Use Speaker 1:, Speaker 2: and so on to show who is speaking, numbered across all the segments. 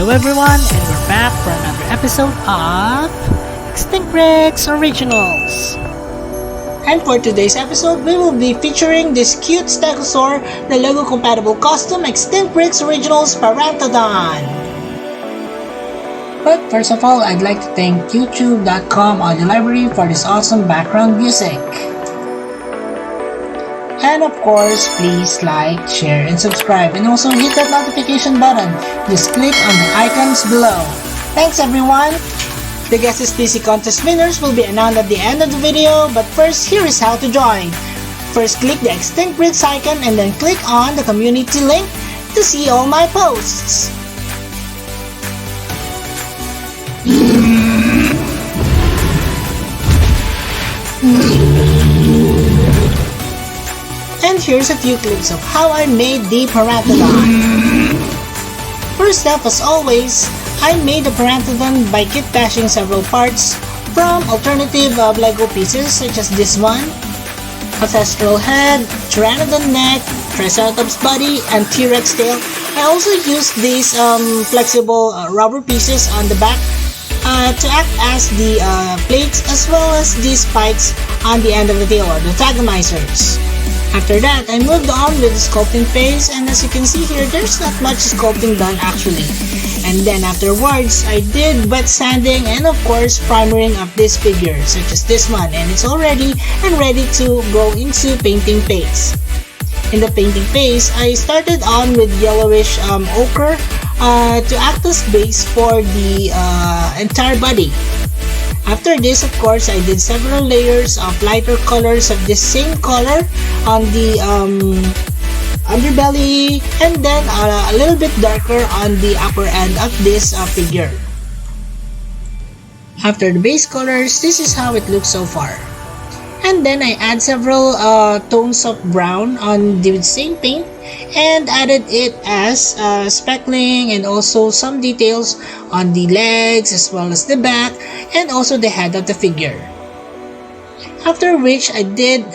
Speaker 1: Hello everyone, and we're back for another episode of Extinct Rex Originals. And for today's episode, we will be featuring this cute stegosaur, the Lego compatible custom Extinct Rex Originals Paranthodon. But first of all, I'd like to thank YouTube.com Audio Library for this awesome background music. And of course, please like, share, and subscribe, and also hit that notification button. Just click on the icons below. Thanks everyone! The Guess STC contest winners will be announced at the end of the video, but first, here is how to join. First, click the Extinct Rex icon and then click on the community link to see all my posts. And here's a few clips of how I made the Paranthodon. First up, as always, I made the Paranthodon by kit bashing several parts from alternative Lego pieces such as this one, Ancestral Head, Pteranodon Neck, Triceratops Body, and T-Rex Tail. I also used these flexible rubber pieces on the back to act as the plates as well as the spikes on the end of the tail, or the antagonizers. After that, I moved on with the sculpting phase, and as you can see here, there's not much sculpting done actually. And then afterwards, I did wet sanding and of course primering of this figure, such as this one, and it's all ready and ready to go into painting phase. In the painting phase, I started on with yellowish ochre to act as base for the entire body. After this, of course, I did several layers of lighter colors of this same color on the underbelly, and then a little bit darker on the upper end of this figure. After the base colors, this is how it looks so far. And then I add several tones of brown on the same paint and added it as speckling and also some details on the legs as well as the back and also the head of the figure. After which I did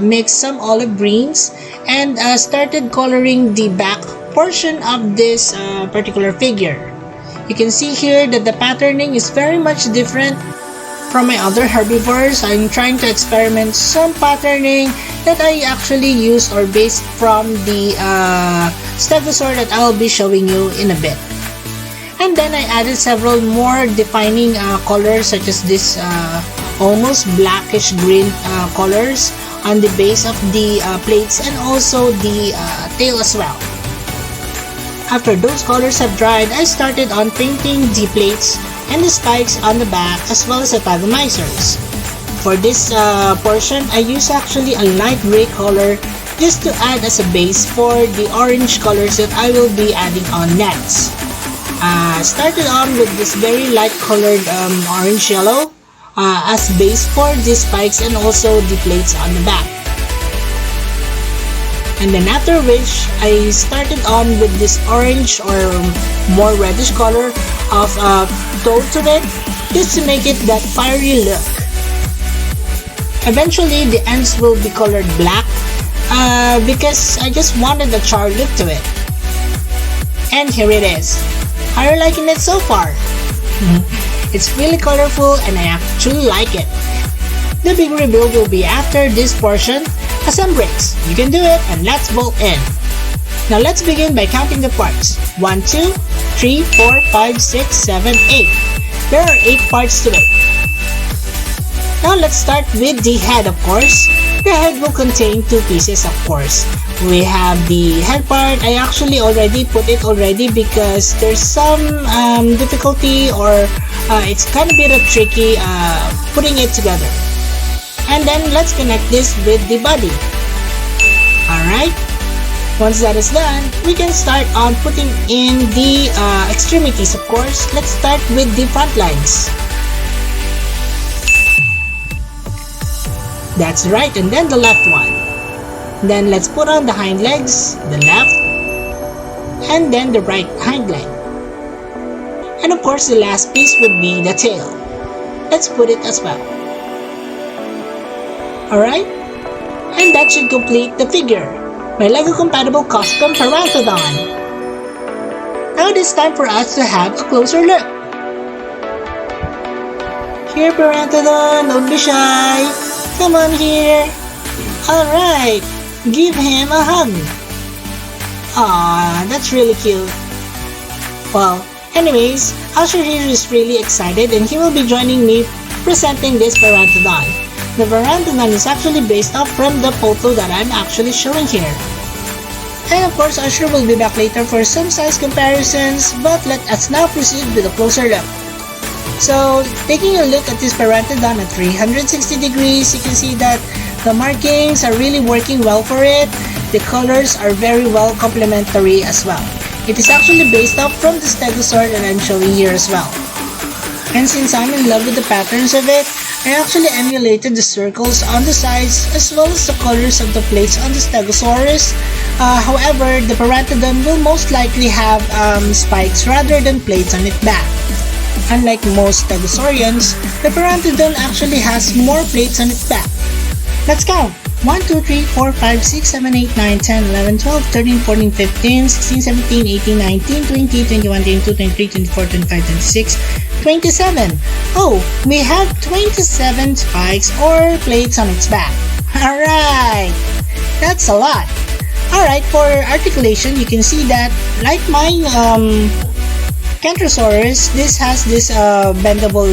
Speaker 1: mix some olive greens and started coloring the back portion of this particular figure. You can see here that the patterning is very much different from my other herbivores. I'm trying to experiment some patterning that I actually used or based from the stegosaur that I'll be showing you in a bit. And then I added several more defining colors such as this almost blackish green colors on the base of the plates and also the tail as well. After those colors have dried, I started on painting the plates and the spikes on the back as well as the antagonizers. For this portion, I used actually a light gray color just to add as a base for the orange colors that I will be adding on next. Started on with this very light colored orange yellow as base for the spikes and also the plates on the back. And then after which, I started on with this orange or more reddish color of tone to it just to make it that fiery look. Eventually, the ends will be colored black because I just wanted a charred look to it. And here it is. How are you liking it so far? It's really colorful and I actually like it. The big reveal will be after this portion. Assemblies. You can do it, and let's bolt in. Now let's begin by counting the parts. 1, 2, 3, 4, 5, 6, 7, 8. There are 8 parts to it. Now let's start with the head, of course. The head will contain 2 pieces, of course. We have the head part. I actually already put it already because there's some difficulty or it's kind of a bit tricky putting it together. And then let's connect this with the body. Alright, once that is done, we can start on putting in the extremities, of course. Let's start with the front lines. That's right, and then the left one. Then let's put on the hind legs, the left, and then the right hind leg. And of course, the last piece would be the tail. Let's put it as well. Alright, and that should complete the figure, my Lego compatible custom Paranthodon. Now it is time for us to have a closer look. Here, Paranthodon, don't be shy. Come on here. Alright, give him a hug. Aww, that's really cute. Well, anyways, Usher here is really excited and he will be joining me presenting this Paranthodon. The Paranthodon is actually based off from the photo that I'm actually showing here. And of course, Usher will be back later for some size comparisons, but let us now proceed with a closer look. So, taking a look at this Paranthodon at 360 degrees, you can see that the markings are really working well for it. The colors are very well complementary as well. It is actually based off from the Stegosaur that I'm showing here as well. And since I'm in love with the patterns of it, I actually emulated the circles on the sides as well as the colors of the plates on the Stegosaurus. However, the Paranthodon will most likely have spikes rather than plates on its back. Unlike most Stegosaurians, the Paranthodon actually has more plates on its back. Let's count! 1, 2, 3, 4, 5, 6, 7, 8, 9, 10, 11, 12, 13, 14, 15, 16, 17, 18, 19, 20, 21, 22, 23, 24, 25, 26, 27. Oh, we have 27 spikes or plates on its back. Alright, that's a lot. Alright, for articulation, you can see that like my Kentrosaurus, this has this bendable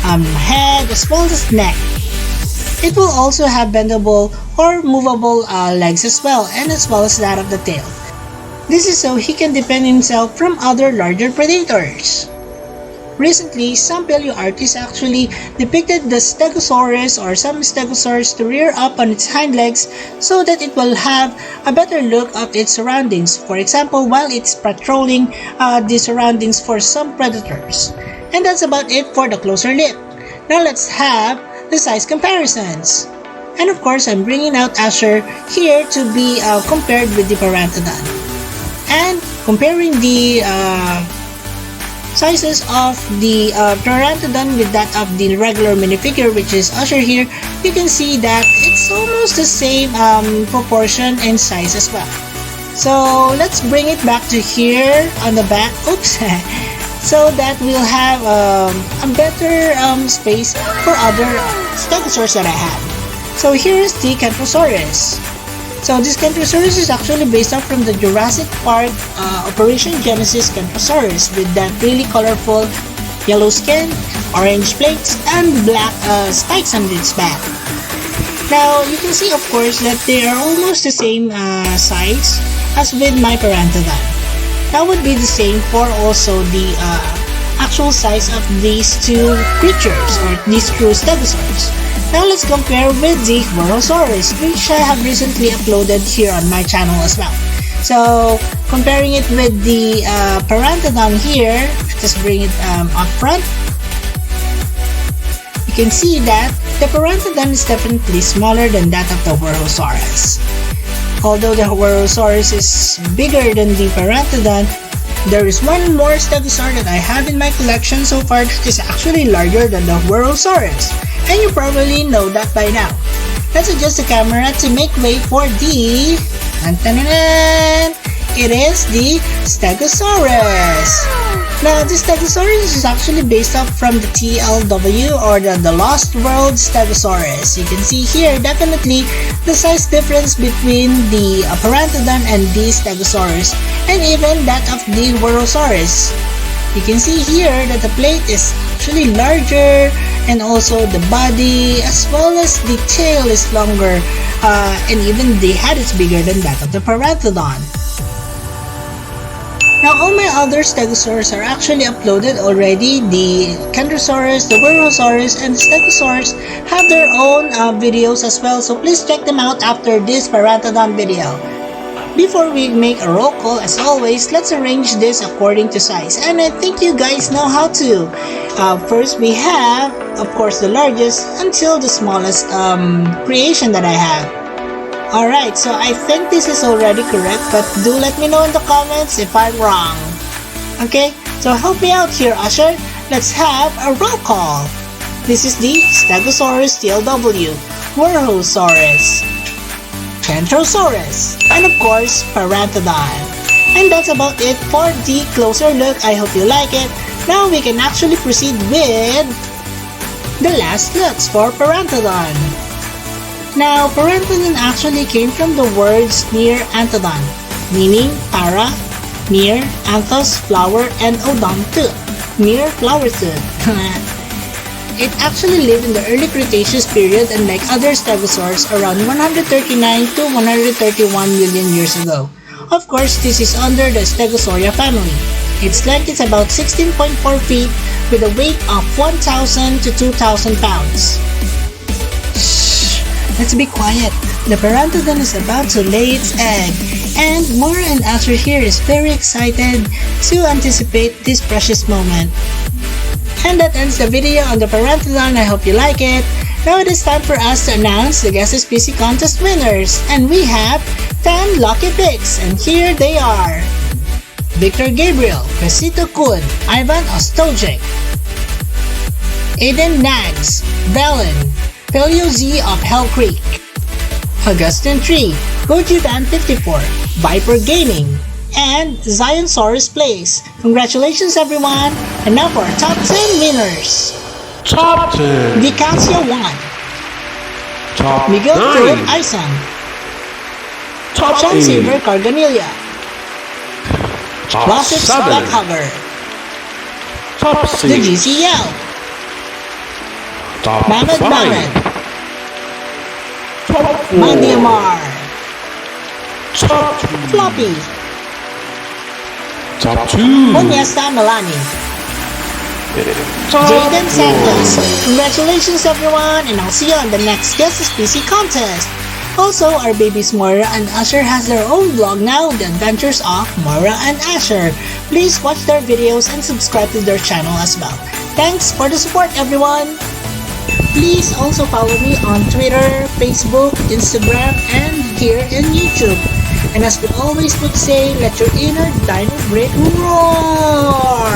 Speaker 1: head as well as neck. It will also have bendable or movable legs as well, and as well as that of the tail. This is so he can defend himself from other larger predators. Recently, some paleo artists actually depicted the Stegosaurus or some Stegosaurs to rear up on its hind legs so that it will have a better look of its surroundings. For example, while it's patrolling the surroundings for some predators. And that's about it for the closer look. Now let's have the size comparisons. And of course, I'm bringing out Usher here to be compared with the Paranthodon. And comparing the sizes of the Paranthodon with that of the regular minifigure, which is Usher here, you can see that it's almost the same proportion and size as well. So let's bring it back to here on the back. Oops. So that we'll have a better space for other Stegosaurs that I have. So here is the Kentrosaurus. So this Kentrosaurus is actually based off from the Jurassic Park Operation Genesis Kentrosaurus with that really colorful yellow skin, orange plates, and black spikes on its back. Now you can see of course that they are almost the same size as with my Paranthodon. That would be the same for also the actual size of these two creatures or these two Stegosaurs. Now let's compare with the Borosaurus, which I have recently uploaded here on my channel as well. So comparing it with the Paranthodon here, just bring it up front. You can see that the Paranthodon is definitely smaller than that of the Borosaurus. Although the Borosaurus is bigger than the Paranthodon, there is one more Stegosaur that I have in my collection so far that is actually larger than the Borosaurus. And you probably know that by now. Let's adjust the camera to make way for the... It is the Stegosaurus. Now, the Stegosaurus is actually based off from the TLW or the Lost World Stegosaurus. You can see here definitely the size difference between the Paranthodon and the Stegosaurus, and even that of the Borosaurus. You can see here that the plate is actually larger, and also the body as well as the tail is longer, and even the head is bigger than that of the Paranthodon. Now, all my other Stegosaurs are actually uploaded already. The Kentrosaurus, the Borosaurus, and the Stegosaurus have their own videos as well, so please check them out after this Paranthodon video. Before we make a roll call, as always, let's arrange this according to size. And I think you guys know how to. First, we have, of course, the largest until the smallest creation that I have. Alright, so I think this is already correct, but do let me know in the comments if I'm wrong. Okay, so help me out here, Usher. Let's have a roll call. This is the Stegosaurus TLW, Borosaurus, Kentrosaurus, and of course, Paranthodon. And that's about it for the closer look. I hope you like it. Now we can actually proceed with the last looks for Paranthodon. Now, Paranthodon actually came from the words near anthodon, meaning para, near, anthos, flower, and odon, tooth, near flower tooth. It actually lived in the early Cretaceous period, and like other stegosaurs, around 139 to 131 million years ago. Of course, this is under the Stegosauria family. Its length is about 16.4 feet with a weight of 1,000 to 2,000 pounds. Shh, let's be quiet. The Paranthodon is about to lay its egg, and Mora and Asher here is very excited to anticipate this precious moment. And that ends the video on the Paranthodon. I hope you like it. Now it is time for us to announce the Guess SPC contest winners, and we have 10 lucky picks, and here they are: Victor Gabriel, Crescito Kun, Ivan Ostojic, Aiden Nags, Belen, Pelio Z of Hell Creek, Augustin 3, Gojudan 54, Viper Gaming, and Zionsaurus Plays. Congratulations everyone! And now for our top 10 winners.
Speaker 2: Top 10.
Speaker 1: Dicasia 1,
Speaker 2: Top
Speaker 1: Miguel
Speaker 2: 9.
Speaker 1: Philip Aisan,
Speaker 2: Top
Speaker 1: Sean
Speaker 2: 8.
Speaker 1: Silver Carganilla,
Speaker 2: Top
Speaker 1: Classic
Speaker 2: 7.
Speaker 1: Black Hover,
Speaker 2: Top
Speaker 1: The
Speaker 2: 6.
Speaker 1: GCL,
Speaker 2: Top
Speaker 1: Mammoth
Speaker 2: 5.
Speaker 1: Mammoth,
Speaker 2: Top 4.
Speaker 1: Mandiamar,
Speaker 2: Top 3.
Speaker 1: Floppy,
Speaker 2: Top 2.
Speaker 1: Onyesta Milani,
Speaker 2: Top
Speaker 1: Jaden
Speaker 2: 4.
Speaker 1: Santos. Congratulations everyone, and I'll see you on the next Guess SPC contest. Also, our babies Moira and Asher has their own vlog now, The Adventures of Moira and Asher. Please watch their videos and subscribe to their channel as well. Thanks for the support everyone! Please also follow me on Twitter, Facebook, Instagram, and here in YouTube. And as we always would say, let your inner dino brain roar!